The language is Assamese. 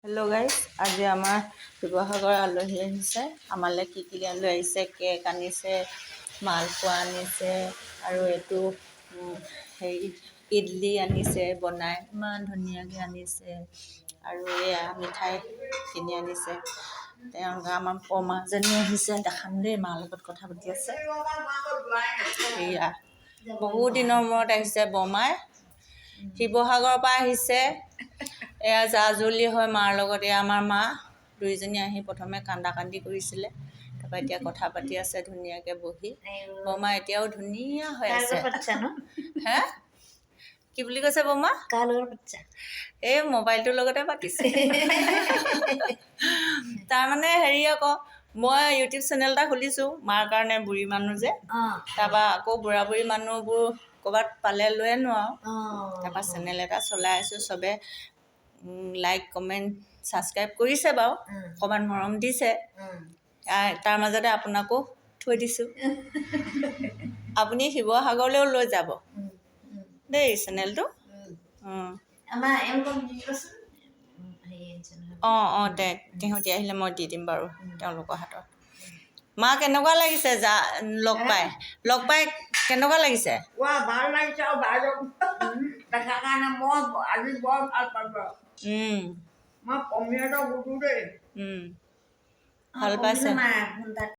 হেল্ল' গাইজ, আজি আমাৰ শিৱসাগৰ আলহী আহিছে। আমালৈ কি লৈ আহিছে, কেক আনিছে, মালপোৱা আনিছে আৰু এইটো হেৰি ইডলি আনিছে বনাই, ইমান ধুনীয়াকৈ আনিছে। আৰু এয়া মিঠাই কিনি আনিছে। তেওঁলোকে আমাৰ বৰমাজনী আহিছে, দেখাম দেই, মাৰ লগত কথা পাতি আছে। এয়া বহুত দিনৰ মূৰত আহিছে বৰমাই, শিৱসাগৰৰ পৰা আহিছে। এয়া জাজুলি হয় মাৰ লগত। এয়া আমাৰ মা, দুইজনী আহি প্ৰথমে কান্দা কান্দি কৰিছিলে, তাৰপৰা এতিয়া কথা পাতি আছে ধুনীয়াকৈ বহি। বৰমা এতিয়াও ধুনীয়া হৈ আছে। হে কি বুলি কৈছে বৰমা? এই মোবাইলটোৰ লগতে পাতিছে। তাৰমানে হেৰি আকৌ, মই ইউটিউব চেনেল এটা খুলিছোঁ মাৰ কাৰণে, বুঢ়ী মানুহ যে। তাৰপৰা আকৌ বুঢ়া বুঢ়ী মানুহবোৰ ক'ৰবাত পালে লৈ আনো আৰু। তাৰপৰা চেনেল এটা চলাই আছোঁ। চবে লাইক কমেণ্ট ছাবস্ক্ৰাইব কৰিছে বাৰু, অকণমান মৰম দিছে। তাৰ মাজতে আপোনাকো থৈ দিছোঁ। আপুনি শিৱসাগৰলৈও লৈ যাব দেই চেনেলটো। অঁ দে, সিহঁতি আহিলে মই দি দিম বাৰু তেওঁলোকৰ হাতত। মা কেনেকুৱা লাগিছে লগ পাই কেনেকুৱা লাগিছে? ভাল লাগিছে আৰু বাইদেউ দেখাৰ কাৰণে মই আজি বৰ ভাল পালোঁ। মই পমিয়াটো বুজো দেই। ভাল পাইছে।